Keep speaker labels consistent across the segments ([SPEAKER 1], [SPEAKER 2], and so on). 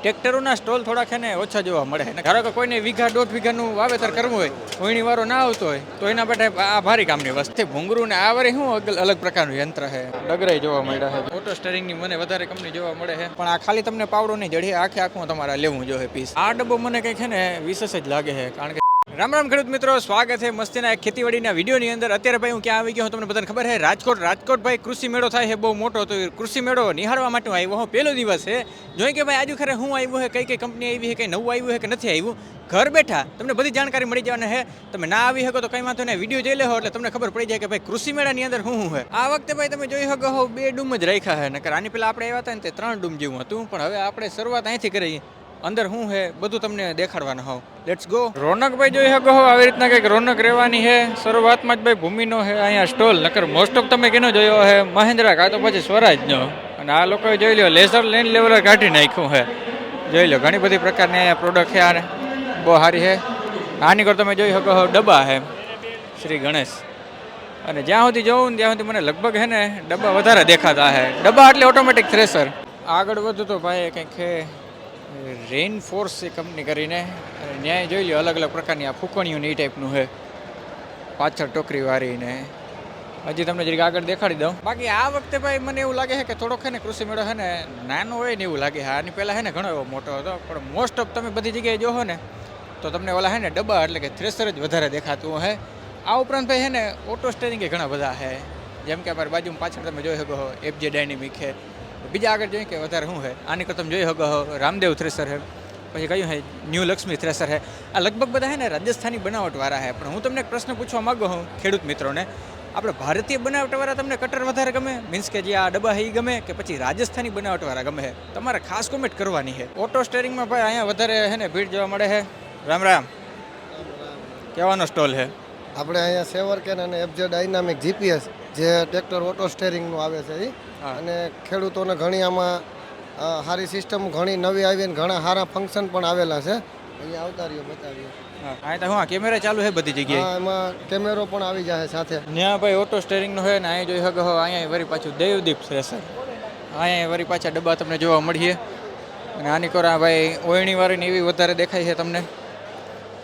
[SPEAKER 1] ટ્રેક્ટરોના stall થોડાક છે ને ઓછા જોવા મળે છે. ધારો કે કોઈને વીઘા દોઢ વીઘાનું વાવેતર કરવું હોય, કોઈની વારો ના આવતો હોય તો એના માટે આ ભારી કામની વસ્તુ. ભૂંગરું ને આ વારે શું અલગ પ્રકારનું યંત્ર છે. ડગરાઈ જોવા મળ્યા છે. ઓટો સ્ટીયરિંગની મને વધારે કંપની જોવા મળે છે, પણ આ ખાલી તમને પાવડો નહીં જડી, આખું તમારે લેવું જોઈએ પીસ. આ ડબ્બો મને કંઈક છે ને વિશેષ જ લાગે છે, કારણ કે રામ રામ ખેડૂત મિત્રો, સ્વાગત છે મસ્તીના એક ખેતીવાડીના વિડીયોની અંદર. અત્યારે ભાઈ હું ક્યાં આવી ગયો હું તમને બધાને ખબર છે, રાજકોટ ભાઈ કૃષિ મેળો થાય છે બહુ મોટો. તો કૃષિ મેળો નિહાળવા માટે આવ્યો હું. પહેલો દિવસ છે, જોઈ કે ભાઈ આજુ ખરે હું આવ્યું છે, કઈ કંપની આવી છે, કઈ નવું આવ્યું છે કે નથી આવ્યું. ઘર બેઠા તમને બધી જાણકારી મળી જવાની છે. તમે ના આવી શકો તો કઈ વાંધો નહીં, વિડીયો જોઈ લેવો એટલે તમને ખબર પડી જાય કે ભાઈ કૃષિ મેળાની અંદર શું છે. આ વખતે ભાઈ તમે જોઈ શકો હો 2 ડૂમ જ રાખ્યા છે, નકર આની પહેલા આપણે આવ્યા હતા ને તે 3 ડૂમ જેવું હતું. પણ હવે આપણે શરૂઆત અહીંથી કરી, અંદર શું છે બધું તમને દેખાડવાનું હોવ. Let's go. રોનકભાઈ જોઈ શકો હો આવી રીતના કંઈક રોનક રહેવાની છે. શરૂઆતમાં જ ભાઈ ભૂમિનો છે અહીંયા સ્ટોલ, નકર મોસ્ટ ઓફ તમે કેનો જોયો છે મહિન્દ્રા કાં તો પછી સ્વરાજનો. અને આ લોકોએ જોઈ લો લેઝર લેન્ડ લેવલર કાઢી નાખ્યું છે. જોઈ લો ઘણી બધી પ્રકારની અહીંયા પ્રોડક્ટ છે, આને બહુ સારી છે. આની કર તમે જોઈ શકો ડબ્બા છે શ્રી ગણેશ. અને જ્યાં સુધી જોઉં ત્યાં સુધી મને લગભગ છે ને ડબ્બા વધારે દેખાતા છે. ડબ્બા એટલે ઓટોમેટિક થ્રેસર. આગળ વધુ તો ભાઈ કંઈક છે રેઇન ફોર્સ એ કંપની કરીને, ન્યાય જોઈ લો અલગ અલગ પ્રકારની આ ફૂકણીયું એ ટાઈપનું છે, પાછળ ટોકરીવાળી. ને હજી તમને જરીક આગળ દેખાડી દઉં. બાકી આ વખતે ભાઈ મને એવું લાગે છે કે થોડોક છે ને કૃષિ મેળો છે ને નાનો હોય ને એવું લાગે છે. આની પહેલાં છે ને ઘણો એવો મોટો હતો, પણ મોસ્ટ ઓફ તમે બધી જગ્યાએ જોવો ને તો તમને ઓલા છે ને ડબ્બા એટલે કે થ્રેસર જ વધારે દેખાતું છે. આ ઉપરાંત ભાઈ છે ને ઓટો સ્ટેરિંગ ઘણા બધા છે, જેમ કે અમારી બાજુમાં પાછળ તમે જોઈ શકો FJ ડાયનેમિક છે. બીજા આગળ જોઈએ કે વધારે શું છે, આની કરતા તમે જોઈ શકો રામદેવ થ્રેસર છે, પછી કયું છે ન્યૂ લક્ષ્મી થ્રેસર છે. આ લગભગ બધા છે ને રાજસ્થાની બનાવટવાળા છે. પણ હું તમને એક પ્રશ્ન પૂછવા માગું છું ખેડૂત મિત્રોને, આપણે ભારતીય બનાવટવાળા તમને કટર વધારે ગમે, મીન્સ કે જે આ ડબ્બા છે એ ગમે, કે પછી રાજસ્થાની બનાવટવાળા ગમે છે? તમારે ખાસ કોમેન્ટ કરવાની છે. ઓટો સ્ટેરિંગમાં ભાઈ અહીંયા વધારે છે ને ભીડ જોવા મળે છે. રામ રામ. કહેવાનો સ્ટોલ છે
[SPEAKER 2] આપણે અહીંયા સેવરકેન અને FJ ડાયનામિક GPS જે ટ્રેક્ટર ઓટો સ્ટેરિંગનું આવે છે એ. અને ખેડૂતોને ઘણી આમાં સારી સિસ્ટમ ઘણી નવી આવી અને ઘણા સારા ફંક્શન પણ આવેલા છે. અહીંયા આવતા રહ્યો બતાવીએ.
[SPEAKER 1] હા તો હા કેમેરા ચાલુ છે બધી જગ્યાએ.
[SPEAKER 2] હા, એમાં કેમેરો પણ આવી જાય સાથે.
[SPEAKER 1] ત્યાં ભાઈ ઓટો સ્ટેરિંગનો છે ને અહીંયા જોઈ શકો અહીંયા વરી પાછું દેવદીપ થ્રેસર. અહીંયા વરી પાછા ડબ્બા તમને જોવા મળીએ. અને આની કોરા ભાઈ ઓયણીવાળીને એવી વધારે દેખાય છે તમને.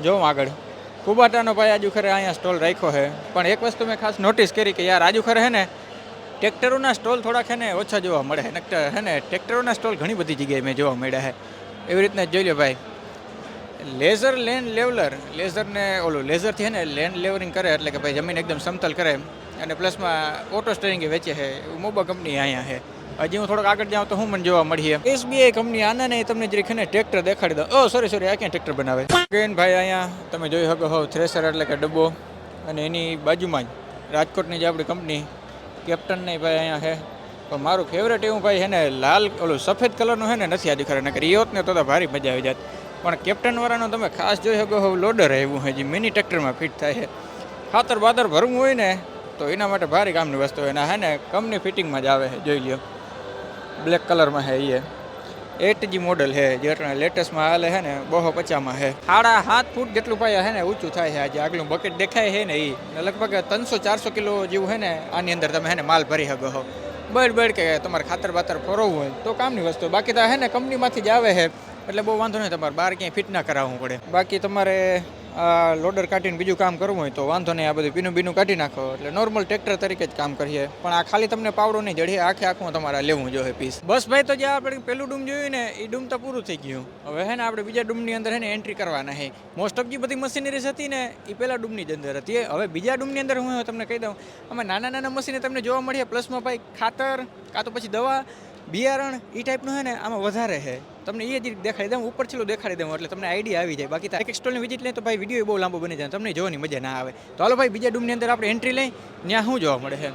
[SPEAKER 1] જોઉં આગળ કુબાટાનો ભાઈ આજુ ખરે અહીંયા સ્ટોલ રાખ્યો છે. પણ એક વસ્તુ મેં ખાસ નોટિસ કરી કે યાર આજુ ખરે છે ને ટ્રેક્ટરોના સ્ટોલ થોડાક છે ને ઓછા જોવા મળે છે ને ટ્રેક્ટરોના સ્ટોલ ઘણી બધી જગ્યાએ મેં જોવા મળ્યા છે. એવી રીતના જોઈ લો ભાઈ લેઝર લેન્ડ લેવલર. લેઝરને ઓલું લેઝરથી છે ને લેન્ડ લેવલિંગ કરે એટલે કે ભાઈ જમીન એકદમ સમતલ કરે. અને પ્લસમાં ઓટો સ્ટેરિંગ વેચે છે. એવું મોબા કંપની અહીંયા છે. હજી હું થોડોક આગળ જાઉં તો હું મને જોવા મળીએ SBI કંપની. આના ને તમને જરીક ને ટ્રેક્ટર દેખાડી દઉં. સોરી આ ક્યાં ટ્રેક્ટર બનાવે ભાઈ. અહીંયા તમે જોઈ શકો હો થ્રેસર એટલે કે ડબ્બો. અને એની બાજુમાં જ રાજકોટની જે આપણી કંપની કેપ્ટન નહીં ભાઈ અહીંયા છે. પણ મારું ફેવરેટ એવું ભાઈ છે ને લાલ ઓલું સફેદ કલરનું છે ને નથી આજુ ખરે, નકર ઈ હોત ને તો ભારી મજા આવી જાત. પણ કેપ્ટન વાળાનો તમે ખાસ જોઈ શકો હો લોડર એવું છે જે મિની ટ્રેક્ટરમાં ફિટ થાય છે. ખાતર બાતર ભરવું હોય ને તો એના માટે ભારી કામની વસ્તુ એના છે ને કંપની ફિટિંગમાં જ આવે છે. જોઈ લ્યો બ્લેક કલરમાં છે. એ 8G મોડલ છે જે લેટેસ્ટમાં હાલે છે ને 250માં છે. 7.5 ફૂટ જેટલું ભાઈ છે ને ઊંચું થાય છે. આજે આગલું બકેટ દેખાય છે ને એ લગભગ 300-400 કિલો જેવું છે ને આની અંદર તમે છે ને માલ ભરી શકો છો. બળ કે તમારે ખાતર બાતર ફરવું હોય તો કામની વસ્તુ. બાકી તો છે ને કંપનીમાંથી જ આવે છે એટલે બહુ વાંધો નહીં, તમારે બહાર ક્યાંય ફિટ ના કરાવવું પડે. બાકી તમારે આ લોડર કાઢીને બીજું કામ કરવું હોય તો વાંધો નહીં, આ બધું બીનું કાઢી નાખો એટલે નોર્મલ ટ્રેક્ટર તરીકે જ કામ કરીએ. પણ આ ખાલી તમને પાવડો નહીં જડીએ, આખું તમારે લેવું જોઈએ પીસ. બસ ભાઈ તો જે આપણે પેલું ડૂમ જોયું ને એ ડૂમ તો પૂરું થઈ ગયું. હવે છે ને આપણે બીજા ડૂમની અંદર છે ને એન્ટ્રી કરવાના છે. મોસ્ટ ઓફ જે બધી મશીનરીઝ હતી ને એ પહેલાં ડૂમની જ અંદર હતી. હવે બીજા ડૂમની અંદર હું તમને કહી દઉં, આમાં નાના મશીને તમને જોવા મળીએ. પ્લસમાં ભાઈ ખાતર કાં તો પછી દવા બિયારણ એ ટાઈપનું છે ને આમાં વધારે છે. તમને એ જ દેખાડી દઉં, ઉપર છેલ્લું દેખાડી દઉં એટલે તમને આઈડિયા આવી જાય. બાકી એક સ્ટોલની વિઝિટ લઈ તો ભાઈ વિડીયો બહુ લાંબો બની જાય, તમને જોવાની મજા ના આવે. તો હાલો ભાઈ બીજા ડૂમની અંદર આપણે એન્ટ્રી લઈ. ત્યાં શું જોવા મળે છે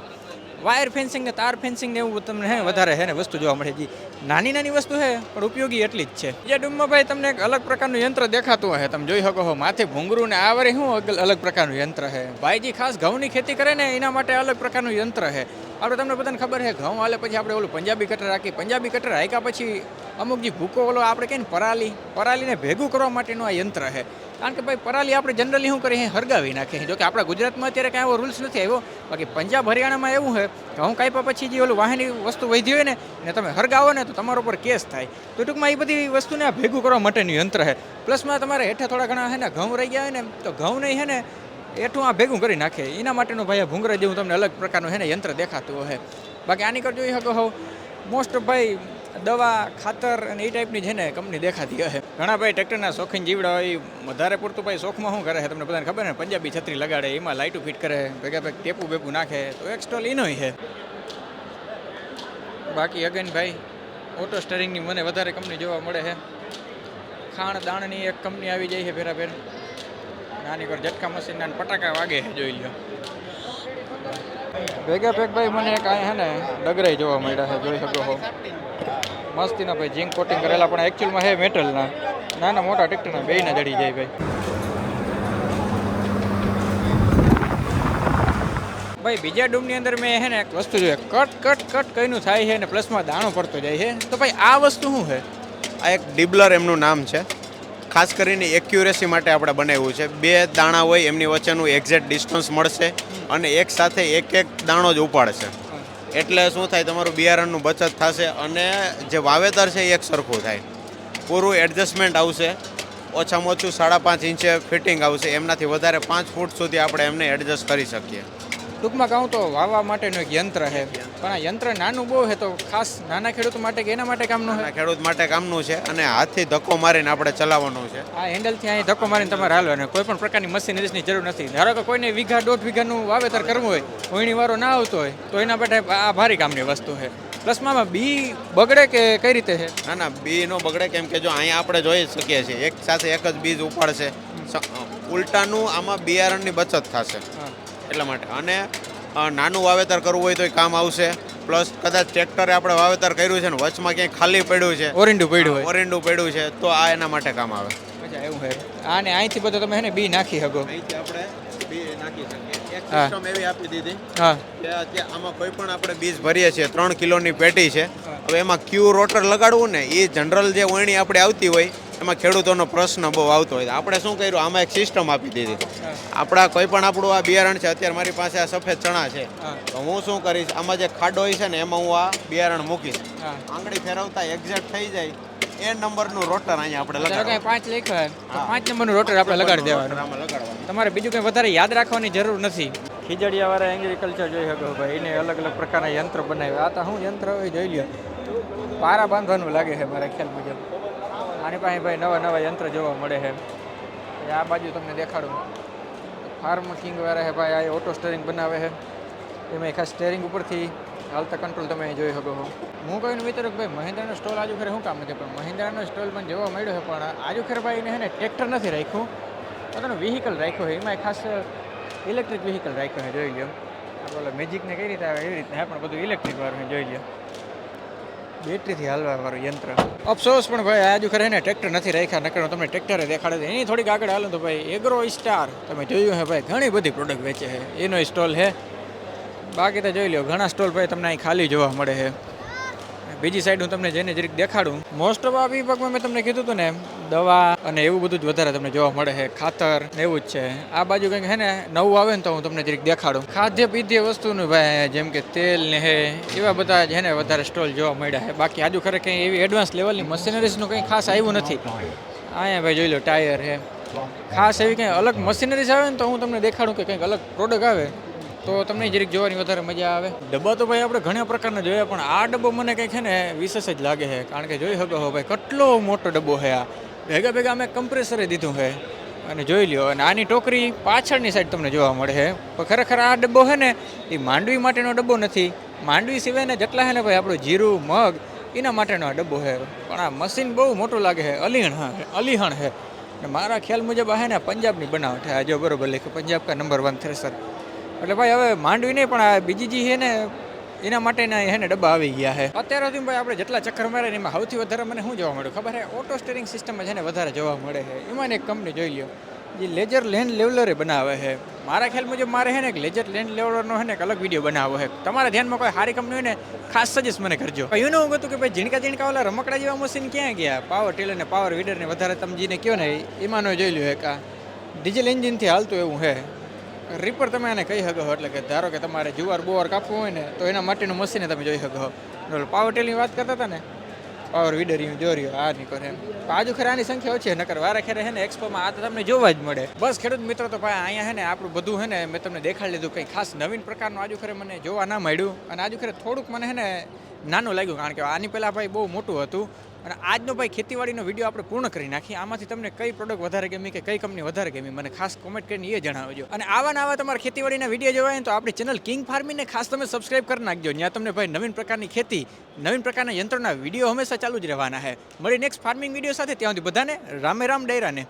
[SPEAKER 1] વાયર ફેન્સિંગ ને તાર ફેન્સિંગ ને એવું તમને હે વધારે છે ને વસ્તુ જોવા મળે છે. નાની વસ્તુ છે પણ ઉપયોગી એટલી જ છે. બીજા ડૂમમાં ભાઈ તમને એક અલગ પ્રકારનું યંત્ર દેખાતું હોય, તમે જોઈ શકો છો માથે ભૂંગરું ને આ વારે શું અલગ પ્રકારનું યંત્ર છે. ભાઈજી ખાસ ઘઉંની ખેતી કરે ને એના માટે અલગ પ્રકારનું યંત્ર છે. આપણે તમને બધાને ખબર છે ઘઉં હાલે પછી આપણે ઓલું પંજાબી કટર રાખી, પંજાબી કટર હાંક્યા પછી અમુક જે ભૂકો ઓલો આપણે કહીએ ને પરાલીને ભેગું કરવા માટેનું આ યંત્ર છે. કારણ કે ભાઈ પરાલી આપણે જનરલી શું કરીએ હરગાવી નાખીએ. જો કે આપણા ગુજરાતમાં અત્યારે કાંઈ એવો રૂલ્સ નથી આવ્યો, બાકી પંજાબ હરિયાણામાં એવું છે ઘઉં કાપ્યા પછી જે ઓલું વાહની વસ્તુ વધી હોય ને તમે હરગાવો ને તો તમારા ઉપર કેસ થાય. તો ટૂંકમાં એ બધી વસ્તુને આ ભેગું કરવા માટેનું યંત્ર છે. પ્લસમાં તમારે હેઠા થોડા ઘણા છે ને ઘઉં રહી ગયા હોય ને તો ઘઉં નહીં છે ને એઠું આ ભેગું કરી નાખે. એના માટેનું ભાઈ આ ભૂંગરા જેવું તમને અલગ પ્રકારનું છે ને યંત્ર દેખાતું હોય. બાકી આની કર જોઈ શકો હો મોસ્ટ ભાઈ દવા ખાતર અને એ ટાઈપની છે ને કંપની દેખાતી હશે. ઘણા ભાઈ ટ્રેક્ટરના શોખીન જીવડા હોય વધારે પૂરતું ભાઈ શોખમાં શું કરે છે તમને બધાને ખબર ને, પંજાબી છત્રી લગાડે, એમાં લાઇટું ફિટ કરે, ભેગા ભેગ ટેપું બેપું નાખે, તો એક સ્ટોલ એનોય છે. બાકી અગેન ભાઈ ઓટો સ્ટેરિંગની મને વધારે કંપની જોવા મળે છે. ખાણ દાણની એક કંપની આવી જાય છે ફેરાફેર. નાની પર ઝટકા મશીનના પટાકા વાગે છે, જોઈ લો. ભેગા ભેગ ભાઈ મને કાંઈ છે ને ડગરાઈ જોવા મળ્યા છે, જોઈ શકો છો. મસ્તીના ભાઈ ઝીંક કોટિંગ કરેલા પણ એકચ્યુઅલમાં હે મેટલના. નાના મોટા ટ્રેક્ટરના બેયના જડી જાય ભાઈ. ભાઈ બીજા ડૂમની અંદર મેં હે ને એક વસ્તુ જોઈએ, કટ કઈનું થાય છે અને પ્લસમાં દાણો પડતો જાય છે. તો ભાઈ આ વસ્તુ શું છે?
[SPEAKER 3] આ એક ડિબલર એમનું નામ છે. ખાસ કરીને એક્યુરેસી માટે આપણે બનાવ્યું છે. બે દાણા હોય એમની વચ્ચેનું એક્ઝેક્ટ ડિસ્ટન્સ મળશે અને એક સાથે એક દાણો જ ઉપાડશે. એટલે શું થાય, તમારું બિયારણનું બચત થશે અને જે વાવેતર છે એ એક સરખું થાય. પૂરું એડજસ્ટમેન્ટ આવશે. ઓછામાં ઓછું 5.5 ઇંચે ફિટિંગ આવશે. એમનાથી વધારે 5 ફૂટ સુધી આપણે એમને એડજસ્ટ કરી શકીએ.
[SPEAKER 1] ટૂંકમાં કહું તો વાવવા માટેનું એક યંત્ર છે, પણ આ યંત્ર નાનું બહુ છે. તો ખાસ નાના ખેડૂત માટે કે એના માટે કામનું છે?
[SPEAKER 3] ખેડૂત માટે કામનું છે અને હાથથી ધક્કો મારીને આપણે ચલાવવાનું છે.
[SPEAKER 1] આ હેન્ડલથી અહીં ધક્કો મારીને તમારે હાલવાનું, કોઈ પણ પ્રકારની મશીનરીની જરૂર નથી. ધારો કે કોઈને વીઘા 1.5 વીઘાનું વાવેતર કરવું હોય, કોઈની વારો ના આવતો હોય, તો એના માટે આ ભારી કામની વસ્તુ છે. પ્લસમાં બી બગડે કે કઈ રીતે છે?
[SPEAKER 3] ના બી નો બગડે, કેમ કે જો અહીંયા આપણે જોઈ શકીએ છીએ એક સાથે એક જ બીજ ઉપાડશે. ઉલટાનું આમાં બિયારણની બચત થશે એટલા માટે. અને નાનું વાવેતર કરવું હોય તો કામ આવશે. પ્લસ કદાચ ટ્રેક્ટરે આપણે વાવેતર કર્યું છે ને વચમાં ક્યાંય ખાલી પડ્યું છે,
[SPEAKER 1] ઓરિંડું પડ્યું
[SPEAKER 3] છે, તો આ એના માટે કામ આવે.
[SPEAKER 1] અચ્છા એવું છે. આને અહીંથી બધું તમે બી નાખી શકો.
[SPEAKER 3] અહીંથી આપણે બી નાખી શકીએ. એક સિસ્ટમ એવી આપી દીધી કે અત્યારે આમાં કોઈ પણ આપણે બીજ ભરીએ છીએ. 3 કિલોની પેટી છે. હવે એમાં ક્યુ રોટર લગાડવું ને એ જનરલ જે વણણી આપણે આવતી હોય એમાં ખેડૂતોનો પ્રશ્ન બહુ આવતો હોય. આપણે શું કર્યું, આમાં એક સિસ્ટમ આપી દીધી. આપણા કોઈ પણ આપણું આ બિયારણ છે, અત્યારે મારી પાસે આ સફેદ ચણા છે, તો હું શું કરીશ, આમાં જે ખાડો હોય છે ને એમાં હું આ બિયારણ મૂકીશ. આંગળી ફેરવતા એક્ઝેક્ટ થઈ જાય એ નંબરનું રોટર અહીંયા આપણે લગાડવાનું. 5 લખ્યો તો 5 નંબરનું રોટર આપણે લગાડી દેવાનું. તમારે બીજું કંઈ વધારે યાદ રાખવાની જરૂર નથી. ખીજડીયાવાળા એગ્રીકલ્ચર જોઈ શકો ભાઈ, એને અલગ અલગ પ્રકારના યંત્ર બનાવ્યા. આ તો શું યંત્ર હોય જોઈ લ્યો. પારા બાંધવાનું લાગે છે મારા ખ્યાલ મુજબ. આની પાસે ભાઈ નવા યંત્ર જોવા મળે છે. આ બાજુ તમને દેખાડું, ફાર્મ કિંગ વાળા છે ભાઈ. આ ઓટો સ્ટેરિંગ બનાવે છે. એમાં ખાસ સ્ટેરિંગ ઉપરથી હાલતા કંટ્રોલ તમે જોઈ શકો છો. હું કહીને વિચારું કે ભાઈ મહિન્દ્રાનો સ્ટોલ આજુ ખરે શું કામ નથી, પણ મહિન્દ્રાનો સ્ટોલ મને જોવા મળ્યો છે. પણ આજુ ખરે ભાઈ એને ટ્રેક્ટર નથી રાખ્યું, પોતાનું વ્હીકલ રાખ્યો છે. એમાં ખાસ ઇલેક્ટ્રિક વ્હીકલ રાખ્યો છે, જોઈ લો. આપણે મેજિકને કઈ રીતે આવે એવી રીતે હે, પણ બધું ઇલેક્ટ્રિક વાળું જોઈ લો. બેટરીથી હાલવાવાળું યંત્ર. અફસોસ પણ ભાઈ આજુ ખરે ને ટ્રેક્ટર નથી રાખ્યા, નકર તમને ટ્રેક્ટરે દેખાડે. એની થોડીક આગળ હાલો તો ભાઈ એગ્રો સ્ટાર તમે જોયું છે ભાઈ, ઘણી બધી પ્રોડક્ટ વેચે છે. એનો સ્ટોલ છે. બાકી તો જોઈ લો ઘણા સ્ટોલ ભાઈ તમને અહીં ખાલી જોવા મળે છે. બીજી સાઈડ હું તમને જઈને જરીક દેખાડું. મોસ્ટ ઓફ આ વિભાગમાં મેં તમને કીધું હતું ને, દવા અને એવું બધું જ વધારે તમને જોવા મળે છે. ખાતર એવું જ છે. આ બાજુ કંઈક છે ને નવું આવે ને તો હું તમને જરીક દેખાડું. ખાદ્ય પીધ્ય વસ્તુનું ભાઈ, જેમ કે તેલ ને હે, એવા બધા છે ને વધારે સ્ટોલ જોવા મળ્યા છે. બાકી આજુ ખરે કંઈ એવી એડવાન્સ લેવલની મશીનરીઝનું કંઈ ખાસ આવ્યું નથી. અહીંયા ભાઈ જોઈ લો ટાયર છે. ખાસ એવી કંઈ અલગ મશીનરીઝ આવે ને તો હું તમને દેખાડું કે કંઈક અલગ પ્રોડક્ટ આવે તો તમને જરીક જોવાની વધારે મજા આવે. ડબ્બા તો ભાઈ આપણે ઘણા પ્રકારના જોયા, પણ આ ડબ્બો મને કંઈક છે ને વિશેષ જ લાગે છે. કારણ કે જોઈ શકો ભાઈ કેટલો મોટો ડબ્બો છે. આ ભેગા અમે કમ્પ્રેસરે દીધું છે અને જોઈ લ્યો. અને આની ટોકરી પાછળની સાઈડ તમને જોવા મળે છે. પણ ખરેખર આ ડબ્બો છે ને એ માંડવી માટેનો ડબ્બો નથી. માંડવી સિવાયને જેટલા છે ને ભાઈ આપણું જીરું મગ એના માટેનો આ ડબ્બો છે. પણ આ મશીન બહુ મોટું લાગે છે. અલીહણ છે. અને મારા ખ્યાલ મુજબ આ છે ને પંજાબની બનાવટ છે. આ જો બરોબર લખ્યું, પંજાબ કા નંબર 1 થ્રેસર. એટલે ભાઈ હવે માંડવી નહીં, પણ આ બીજી જે છે ને એના માટેના છે ને ડબ્બા આવી ગયા છે. અત્યાર સુધી ભાઈ આપણે જેટલા ચક્કર મારે ને એમાં સૌથી વધારે મને શું જોવા મળ્યું ખબર છે? ઓટો સ્ટેરિંગ સિસ્ટમ છે ને વધારે જોવા મળે છે. એમાં એક કંપની જોઈ લો જે લેજર લેન્ડ લેવલરે બનાવે છે.
[SPEAKER 1] મારા ખ્યાલ મુજબ મારે છે ને એક લેજર લેન્ડ લેવલનો છે ને એક અલગ વિડીયો બનાવવો છે. તમારા ધ્યાનમાં કોઈ સારી કંપની હોય ને ખાસ સજેસ્ટ મને કરજો. એવું હું હતું કે ભાઈ ઝીણકા ઓલા રમકડા જેવા મશીન ક્યાં ગયા, પાવર ટેલર ને પાવર વીડર ને વધારે તમે જેને કહો ને એમાંનો જોઈ લ્યો એક આ ડીઝલ એન્જિનથી હાલતું એવું છે. રીપર તમે આને કહી શકો, એટલે કે ધારો કે તમારે જુવાર બોવાર કાપવું હોય ને તો એના માટેનું મશીન તમે જોઈ શકો. પાવર ટેલની વાત કરતા હતા ને, પાવર વીડર દોર્યો આ નીકળે એમ. આજુ ખરે આની સંખ્યા ઓછી નકર વારે ખેરે છે ને એક્સપોમાં આ તો તમને જોવા જ મળે. બસ ખેડૂત મિત્રો તો ભાઈ અહીંયા છે ને આપણું બધું છે ને મેં તમને દેખાડી લીધું. કંઈ ખાસ નવીન પ્રકારનું આજુ ખરે મને જોવા ના મળ્યું, અને આજુ ખરે થોડુંક મને છે ને નાનું લાગ્યું, કારણ કે આની પહેલાં ભાઈ બહુ મોટું હતું. અને આજનો ભાઈ ખેતીવાડીનો વિડીયો આપણે પૂર્ણ કરી નાખીએ. આમાંથી તમને કઈ પ્રોડક્ટ વધારે ગમી કે કઈ કંપની વધારે ગમી મને ખાસ કોમેન્ટ કરીને એ જણાવજો. અને આવા તમારા ખેતીવાડીના વિડીયો જોવાય ને તો આપણી ચેનલ કિંગ ફાર્મિંગને ખાસ તમે સબસ્ક્રાઇબ કરી નાખજો. ત્યાં તમને ભાઈ નવીન પ્રકારની ખેતી, નવીન પ્રકારના યંત્રોના વિડીયો હંમેશા ચાલુ જ રહેવાના છે. મળી નેક્સ્ટ ફાર્મિંગ વિડીયો સાથે. ત્યાં સુધી બધાને રામે રામ ડાયરાને.